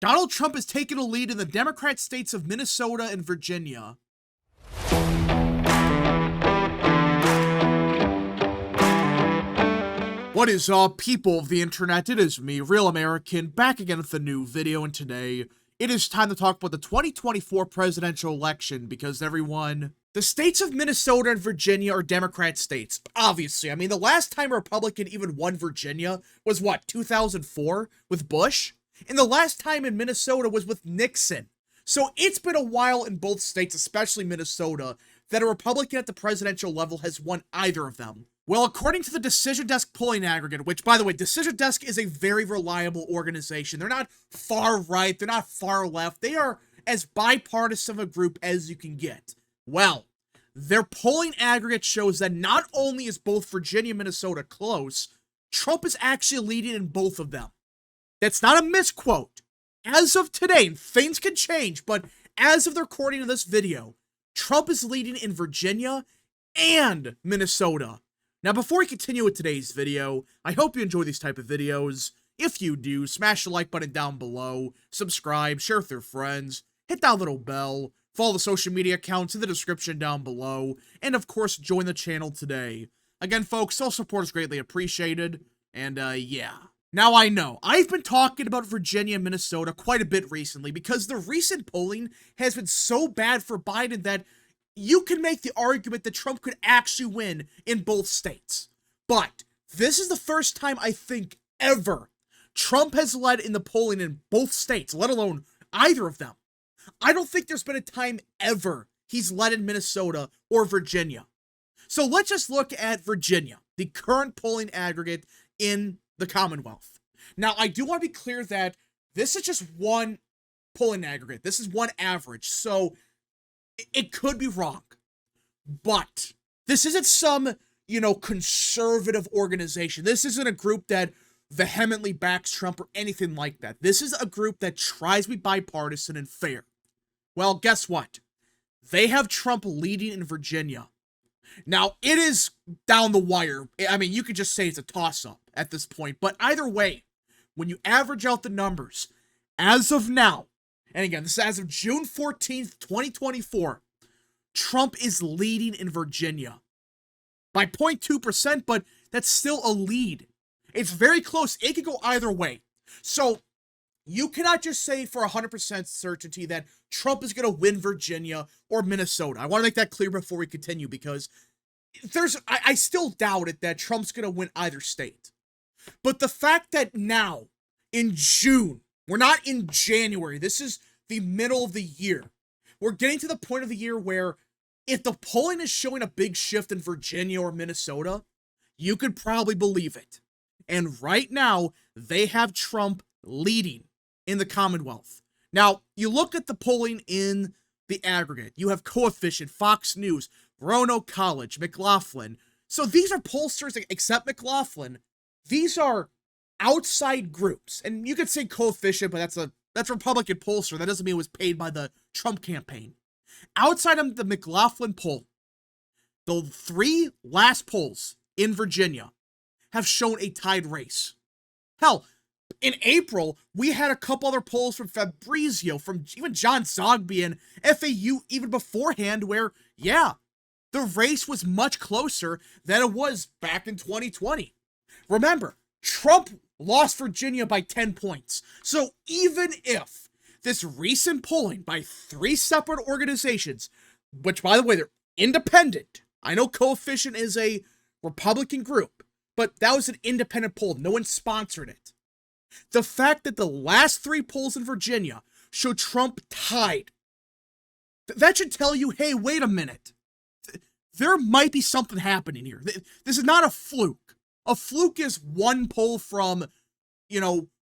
Donald Trump has taken a lead in the Democrat states of Minnesota and Virginia. What is up, people of the internet? It is me, Real American, back again with a new video, and today it is time to talk about the 2024 presidential election because everyone, the states of Minnesota and Virginia are Democrat states. Obviously, I mean, the last time a Republican even won Virginia was what, 2004 with Bush? And the last time in Minnesota was with Nixon. So it's been a while in both states, especially Minnesota, that a Republican at the presidential level has won either of them. Well, according to the Decision Desk polling aggregate, which, by the way, Decision Desk is a very reliable organization. They're not far right, they're not far left. They are as bipartisan of a group as you can get. Well, their polling aggregate shows that not only is both Virginia and Minnesota close, Trump is actually leading in both of them. That's not a misquote. As of today, things can change, but as of the recording of this video, Trump is leading in Virginia and Minnesota. Now, before we continue with today's video, I hope you enjoy these type of videos. If you do, smash the like button down below, subscribe, share with your friends, hit that little bell, follow the social media accounts in the description down below, and of course, join the channel today. Again, folks, all support is greatly appreciated, and yeah. Now, I know, I've been talking about Virginia and Minnesota quite a bit recently because the recent polling has been so bad for Biden that you can make the argument that Trump could actually win in both states. But this is the first time, I think, ever Trump has led in the polling in both states, let alone either of them. I don't think there's been a time ever he's led in Minnesota or Virginia. So let's just look at Virginia, the current polling aggregate in the Commonwealth. Now, I do want to be clear that this is just one polling aggregate. This is one average, so it could be wrong. But this isn't some, conservative organization. This isn't a group that vehemently backs Trump or anything like that. This is a group that tries to be bipartisan and fair. Well, guess what? They have Trump leading in Virginia. Now, it is down the wire. I mean, you could just say it's a toss-up at this point. But either way, when you average out the numbers, as of now, and again, this is as of June 14th, 2024, Trump is leading in Virginia by 0.2%, but that's still a lead. It's very close. It could go either way. So you cannot just say for 100% certainty that Trump is going to win Virginia or Minnesota. I want to make that clear before we continue because I still doubt it that Trump's going to win either state. But the fact that now, in June, we're not in January, this is the middle of the year. We're getting to the point of the year where if the polling is showing a big shift in Virginia or Minnesota, you could probably believe it. And right now, they have Trump leading in the Commonwealth. Now, you look at the polling in the aggregate. You have Coefficient, Fox News, Roanoke College, McLaughlin. So these are pollsters, except McLaughlin. These are outside groups. And you could say Coefficient, but that's Republican pollster. That doesn't mean it was paid by the Trump campaign. Outside of the McLaughlin poll, the three last polls in Virginia have shown a tied race. Hell, in April, we had a couple other polls from Fabrizio, from even John Zogby and FAU even beforehand where, yeah, the race was much closer than it was back in 2020. Remember, Trump lost Virginia by 10 points. So even if this recent polling by three separate organizations, which, by the way, they're independent. I know Coefficient is a Republican group, but that was an independent poll. No one sponsored it. The fact that the last three polls in Virginia show Trump tied, that should tell you, hey, wait a minute. There might be something happening here. This is not a fluke. A fluke is one poll from,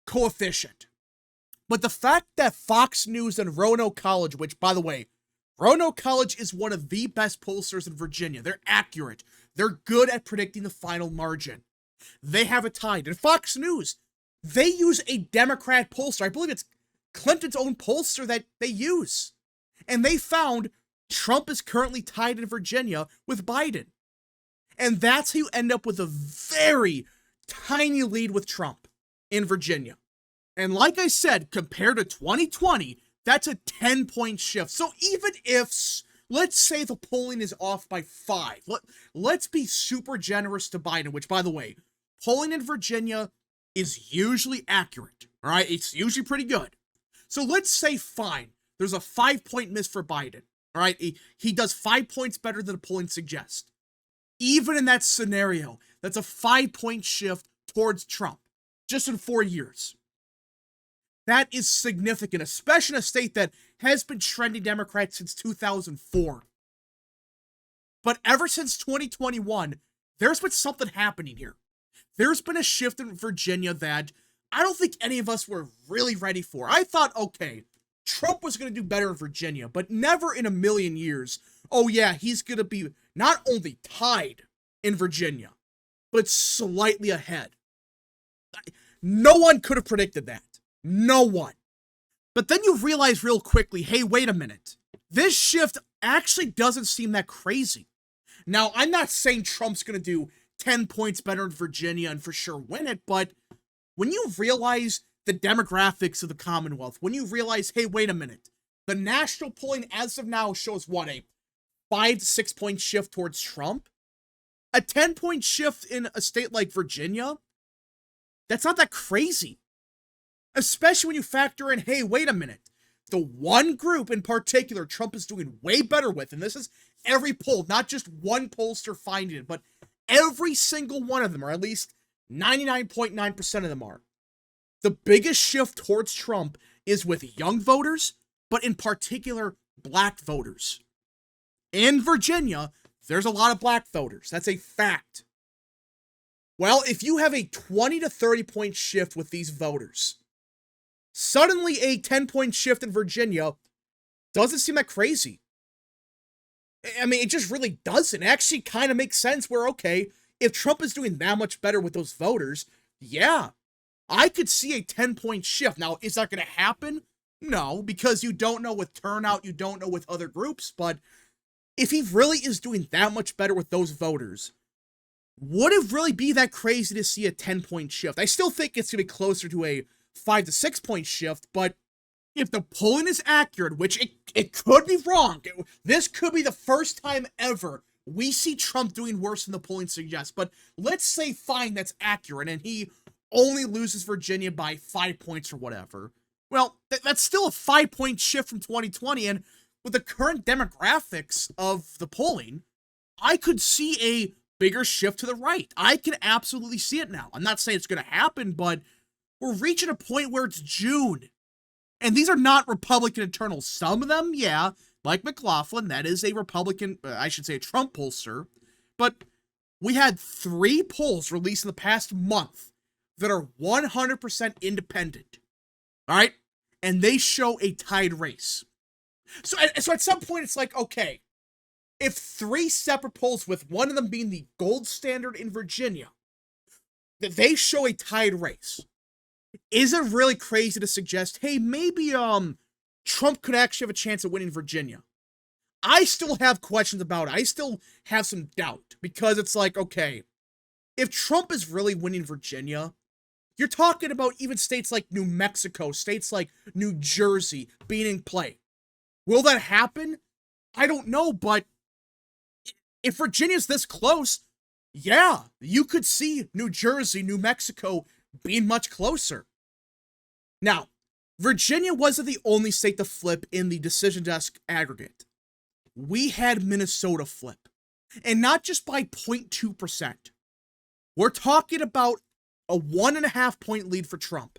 Coefficient. But the fact that Fox News and Roanoke College, which, by the way, Roanoke College is one of the best pollsters in Virginia. They're accurate. They're good at predicting the final margin. They have it tied. And Fox News, they use a Democrat pollster. I believe it's Clinton's own pollster that they use. And they found Trump is currently tied in Virginia with Biden. And that's how you end up with a very tiny lead with Trump in Virginia. And like I said, compared to 2020, that's a 10-point shift. So even if, let's say the polling is off by 5, let's be super generous to Biden, which, by the way, polling in Virginia is usually accurate, all right? It's usually pretty good. So let's say, fine, there's a 5-point miss for Biden, all right? He does 5 points better than the polling suggests. Even in that scenario, that's a 5-point shift towards Trump, just in 4 years. That is significant, especially in a state that has been trending Democrat since 2004. But ever since 2021, there's been something happening here. There's been a shift in Virginia that I don't think any of us were really ready for. I thought, okay, Trump was going to do better in Virginia, but never in a million years, oh yeah, he's going to be not only tied in Virginia, but slightly ahead. No one could have predicted that. No one. But then you realize real quickly, hey, wait a minute. This shift actually doesn't seem that crazy. Now, I'm not saying Trump's going to do 10 points better in Virginia and for sure win it, but when you realize the demographics of the Commonwealth, when you realize, hey, wait a minute, the national polling as of now shows what, a 5 to 6 point shift towards Trump? A 10-point shift in a state like Virginia? That's not that crazy. Especially when you factor in, hey, wait a minute, the one group in particular Trump is doing way better with, and this is every poll, not just one pollster finding it, but every single one of them, or at least 99.9% of them are. The biggest shift towards Trump is with young voters, but in particular, black voters. In Virginia, there's a lot of black voters. That's a fact. Well, if you have a 20 to 30 point shift with these voters, suddenly a 10-point shift in Virginia doesn't seem that crazy. I mean, it just really doesn't. It actually kind of makes sense where, okay, if Trump is doing that much better with those voters, yeah, I could see a 10-point shift. Now, is that going to happen? No, because you don't know with turnout, you don't know with other groups, but if he really is doing that much better with those voters, would it really be that crazy to see a 10-point shift? I still think it's going to be closer to a 5 to 6 point shift, but if the polling is accurate, which it could be wrong, this could be the first time ever we see Trump doing worse than the polling suggests, but let's say, fine, that's accurate, and he only loses Virginia by 5 points or whatever. Well, that's still a 5-point shift from 2020, and with the current demographics of the polling, I could see a bigger shift to the right. I can absolutely see it now. I'm not saying it's going to happen, but we're reaching a point where it's June. And these are not Republican internals. Some of them, yeah, like McLaughlin, that is a Republican, I should say a Trump pollster. But we had 3 polls released in the past month that are 100% independent. All right? And they show a tied race. So at some point, it's like, okay, if 3 separate polls, with one of them being the gold standard in Virginia, that they show a tied race, is it really crazy to suggest, hey, maybe Trump could actually have a chance at winning Virginia? I still have questions about it. I still have some doubt, because it's like, okay, if Trump is really winning Virginia, you're talking about even states like New Mexico, states like New Jersey being in play. Will that happen? I don't know, but if Virginia's this close, yeah, you could see New Jersey, New Mexico being much closer. Now, Virginia wasn't the only state to flip in the decision desk aggregate. We had Minnesota flip, and not just by 0.2%. We're talking about a 1.5 point lead for Trump.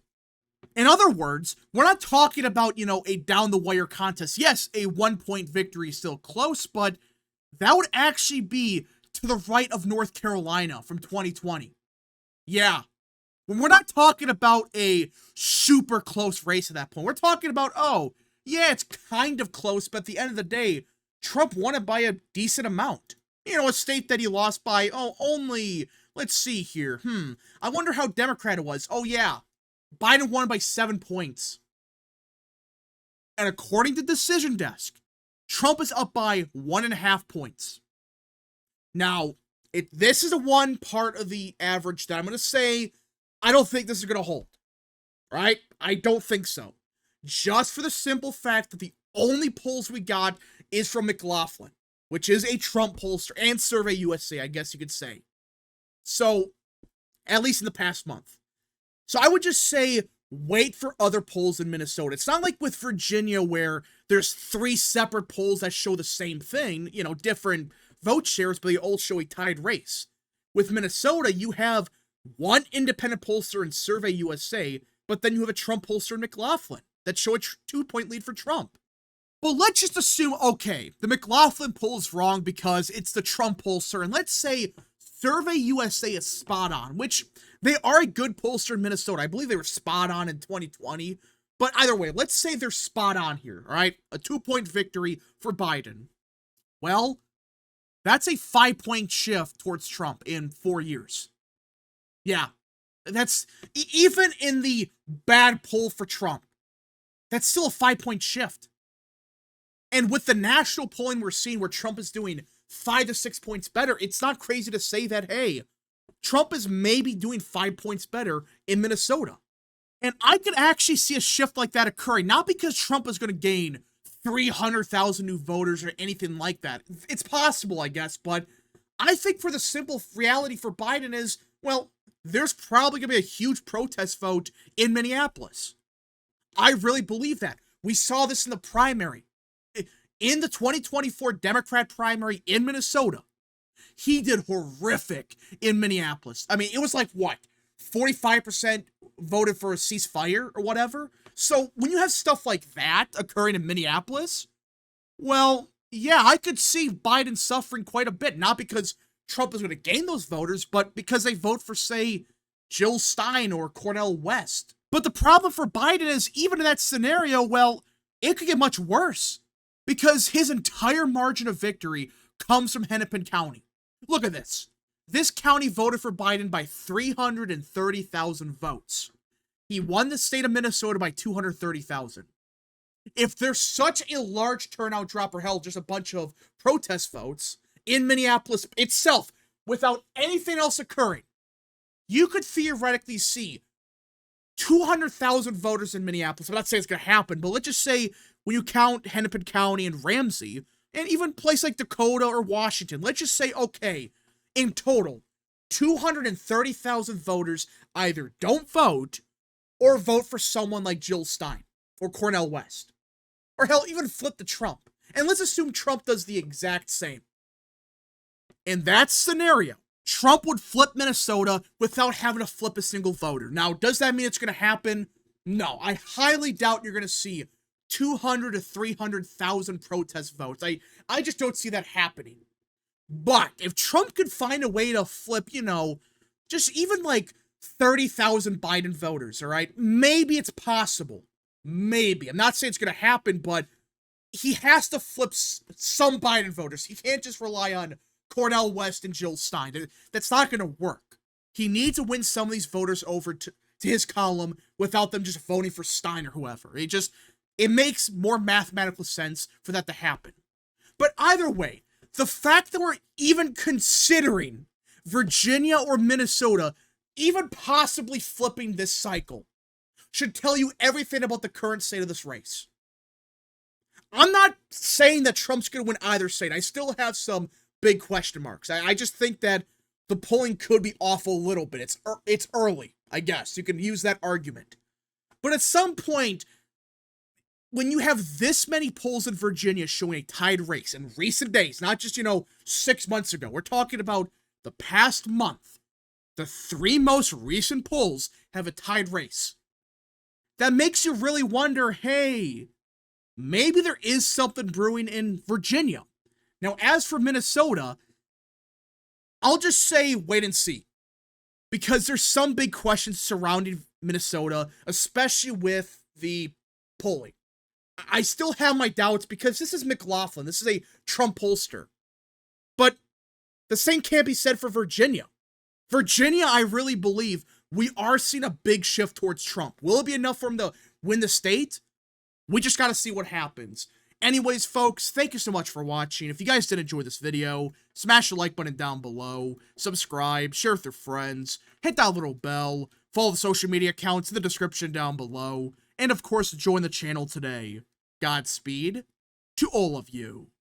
In other words, we're not talking about, a down-the-wire contest. Yes, a 1-point victory is still close, but that would actually be to the right of North Carolina from 2020. Yeah. We're not talking about a super close race at that point. We're talking about, oh, yeah, it's kind of close, but at the end of the day, Trump won it by a decent amount. A state that he lost by, only, let's see here. I wonder how Democrat it was. Oh, yeah. Biden won by 7 points. And according to Decision Desk, Trump is up by 1.5 points. Now, this is the one part of the average that I'm going to say I don't think this is going to hold. Right? I don't think so. Just for the simple fact that the only polls we got is from McLaughlin, which is a Trump pollster, and Survey USA, I guess you could say. So, at least in the past month. So I would just say, wait for other polls in Minnesota. It's not like with Virginia where there's 3 separate polls that show the same thing, you know, different vote shares, but they all show a tied race. With Minnesota, you have one independent pollster in Survey USA, but then you have a Trump pollster in McLaughlin that show a 2-point lead for Trump. But let's just assume, okay, the McLaughlin poll is wrong because it's the Trump pollster, and let's say Survey USA is spot on, which they are a good pollster in Minnesota. I believe they were spot on in 2020. But either way, let's say they're spot on here, all right? A 2-point victory for Biden. Well, that's a 5-point shift towards Trump in 4 years. Yeah, that's, even in the bad poll for Trump, that's still a 5-point shift. And with the national polling we're seeing where Trump is doing 5 to 6 points better, it's not crazy to say that, hey, Trump is maybe doing 5 points better in Minnesota. And I could actually see a shift like that occurring, not because Trump is going to gain 300,000 new voters or anything like that. It's possible, I guess, but I think for the simple reality for Biden is, well, there's probably going to be a huge protest vote in Minneapolis. I really believe that. We saw this in the primary. In the 2024 Democrat primary in Minnesota, he did horrific in Minneapolis. I mean, it was like, what, 45% voted for a ceasefire or whatever? So when you have stuff like that occurring in Minneapolis, well, yeah, I could see Biden suffering quite a bit. Not because Trump is going to gain those voters, but because they vote for, say, Jill Stein or Cornel West. But the problem for Biden is, even in that scenario, well, it could get much worse. Because his entire margin of victory comes from Hennepin County. Look at this. This county voted for Biden by 330,000 votes. He won the state of Minnesota by 230,000. If there's such a large turnout drop, or hell, just a bunch of protest votes in Minneapolis itself, without anything else occurring, you could theoretically see 200,000 voters in Minneapolis. I'm not saying it's going to happen, but let's just say when you count Hennepin County and Ramsey, and even place like Dakota or Washington, let's just say, okay, in total, 230,000 voters either don't vote or vote for someone like Jill Stein or Cornel West. Or hell, even flip to Trump. And let's assume Trump does the exact same. In that scenario, Trump would flip Minnesota without having to flip a single voter. Now, does that mean it's going to happen? No, I highly doubt you're going to see 200 to 300,000 protest votes. I just don't see that happening. But if Trump could find a way to flip, you know, just even like 30,000 Biden voters, all right, maybe it's possible. Maybe. I'm not saying it's going to happen, but he has to flip some Biden voters. He can't just rely on Cornel West and Jill Stein. That's not going to work. He needs to win some of these voters over to his column without them just voting for Stein or whoever. It makes more mathematical sense for that to happen. But either way, the fact that we're even considering Virginia or Minnesota even possibly flipping this cycle should tell you everything about the current state of this race. I'm not saying that Trump's going to win either state. I still have some big question marks. I just think that the polling could be off a little bit. It's early, I guess. You can use that argument. But at some point, when you have this many polls in Virginia showing a tied race in recent days, not just, 6 months ago, we're talking about the past month, the 3 most recent polls have a tied race. That makes you really wonder, hey, maybe there is something brewing in Virginia. Now, as for Minnesota, I'll just say wait and see. Because there's some big questions surrounding Minnesota, especially with the polling. I still have my doubts because this is McLaughlin. This is a Trump pollster. But the same can't be said for Virginia. Virginia, I really believe we are seeing a big shift towards Trump. Will it be enough for him to win the state? We just got to see what happens. Anyways, folks, thank you so much for watching. If you guys did enjoy this video, smash the like button down below, subscribe, share with your friends, hit that little bell Follow the social media accounts in the description down below, and of course join the channel today. Godspeed to all of you.